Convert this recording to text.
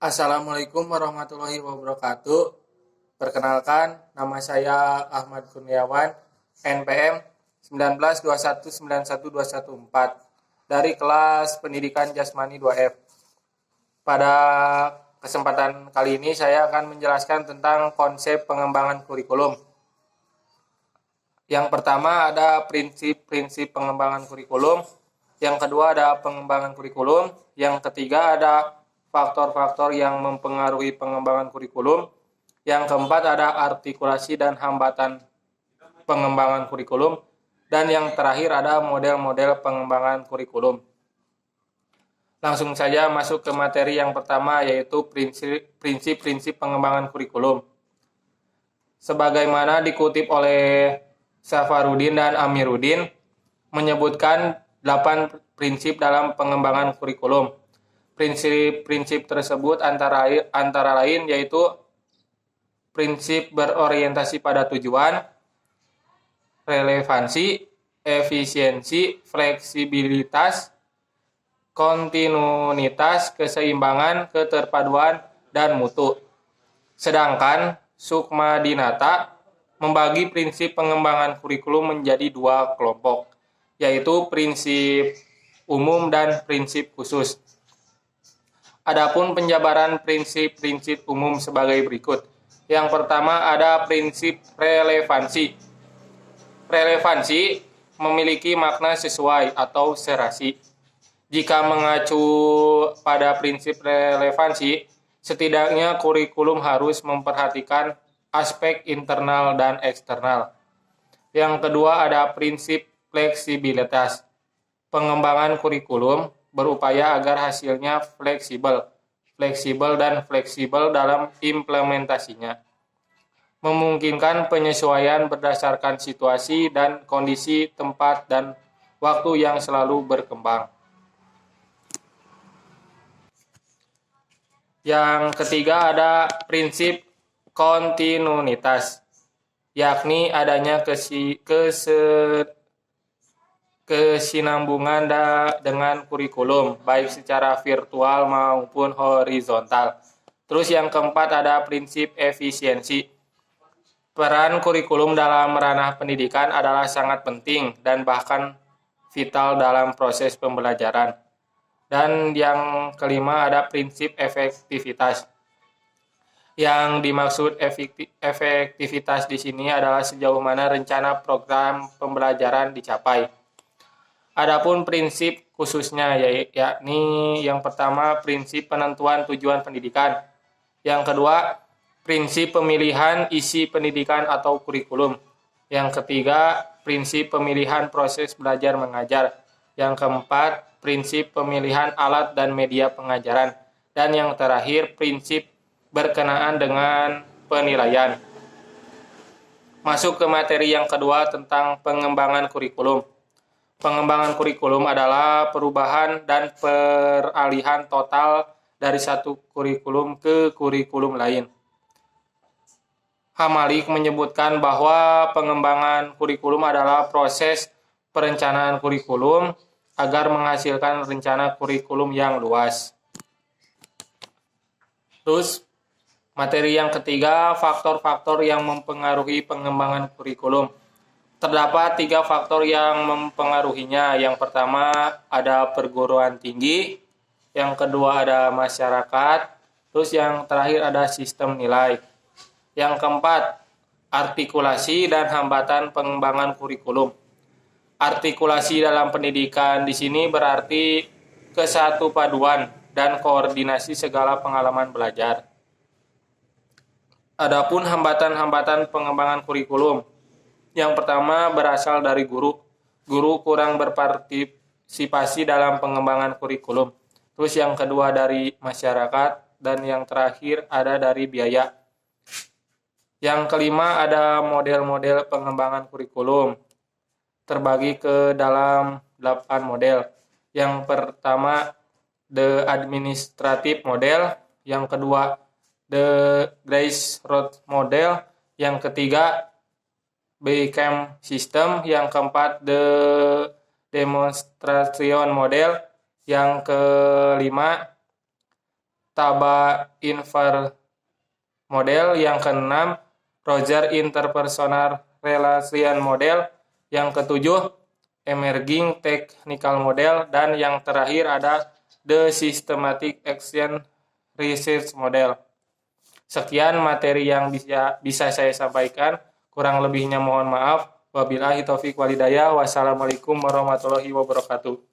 Assalamualaikum warahmatullahi wabarakatuh. Perkenalkan, nama saya Ahmad Kurniawan, NPM 1921912114 dari kelas Pendidikan Jasmani 2F. Pada kesempatan kali ini saya akan menjelaskan tentang konsep pengembangan kurikulum. Yang pertama ada prinsip-prinsip pengembangan kurikulum, yang kedua ada pengembangan kurikulum, yang ketiga ada faktor-faktor yang mempengaruhi pengembangan kurikulum, yang keempat ada artikulasi dan hambatan pengembangan kurikulum, dan yang terakhir ada model-model pengembangan kurikulum. Langsung saja masuk ke materi yang pertama, yaitu prinsip-prinsip pengembangan kurikulum. Sebagaimana dikutip oleh Safarudin dan Amiruddin, menyebutkan 8 prinsip dalam pengembangan kurikulum. Prinsip-prinsip tersebut antara lain yaitu prinsip berorientasi pada tujuan, relevansi, efisiensi, fleksibilitas, kontinuitas, keseimbangan, keterpaduan, dan mutu. Sedangkan Sukma Dinata membagi prinsip pengembangan kurikulum menjadi 2 kelompok, yaitu prinsip umum dan prinsip khusus. Adapun penjabaran prinsip-prinsip umum sebagai berikut. Yang pertama ada prinsip relevansi. Relevansi memiliki makna sesuai atau serasi. Jika mengacu pada prinsip relevansi, setidaknya kurikulum harus memperhatikan aspek internal dan eksternal. Yang kedua ada prinsip fleksibilitas. Pengembangan kurikulum berupaya agar hasilnya fleksibel dalam implementasinya, memungkinkan penyesuaian berdasarkan situasi dan kondisi tempat dan waktu yang selalu berkembang. Yang ketiga ada prinsip kontinuitas, yakni adanya kesinambungan dengan kurikulum, baik secara virtual maupun horizontal. Terus yang keempat ada prinsip efisiensi. Peran kurikulum dalam ranah pendidikan adalah sangat penting dan bahkan vital dalam proses pembelajaran. Dan yang kelima ada prinsip efektivitas. Yang dimaksud efektivitas di sini adalah sejauh mana rencana program pembelajaran dicapai. Adapun prinsip khususnya yakni yang pertama prinsip penentuan tujuan pendidikan, yang kedua prinsip pemilihan isi pendidikan atau kurikulum, yang ketiga prinsip pemilihan proses belajar mengajar, yang keempat prinsip pemilihan alat dan media pengajaran, dan yang terakhir prinsip berkenaan dengan penilaian. Masuk ke materi yang kedua tentang pengembangan kurikulum. Pengembangan kurikulum adalah perubahan dan peralihan total dari satu kurikulum ke kurikulum lain. Hamalik menyebutkan bahwa pengembangan kurikulum adalah proses perencanaan kurikulum agar menghasilkan rencana kurikulum yang luas. Terus, materi yang ketiga, faktor-faktor yang mempengaruhi pengembangan kurikulum. Terdapat 3 faktor yang mempengaruhinya. Yang pertama ada perguruan tinggi, yang kedua ada masyarakat, terus yang terakhir ada sistem nilai. Yang keempat, artikulasi dan hambatan pengembangan kurikulum. Artikulasi dalam pendidikan di sini berarti kesatupaduan dan koordinasi segala pengalaman belajar. Adapun hambatan-hambatan pengembangan kurikulum. Yang pertama berasal dari guru. Guru kurang berpartisipasi dalam pengembangan kurikulum. Terus yang kedua dari masyarakat, dan yang terakhir ada dari biaya. Yang kelima ada model-model pengembangan kurikulum. Terbagi ke dalam 8 model. Yang pertama the administrative model, yang kedua the grassroots model, yang ketiga Baycamp System, yang keempat the demonstration model, yang kelima Taba Inver Model. Yang keenam, Roger Interpersonal Relation Model. Yang ketujuh, Emerging Technical Model. Dan yang terakhir ada The Systematic Action Research Model. Sekian materi yang bisa saya sampaikan. Kurang lebihnya mohon maaf. Wabillahi taufiq walhidayah. Wassalamualaikum warahmatullahi wabarakatuh.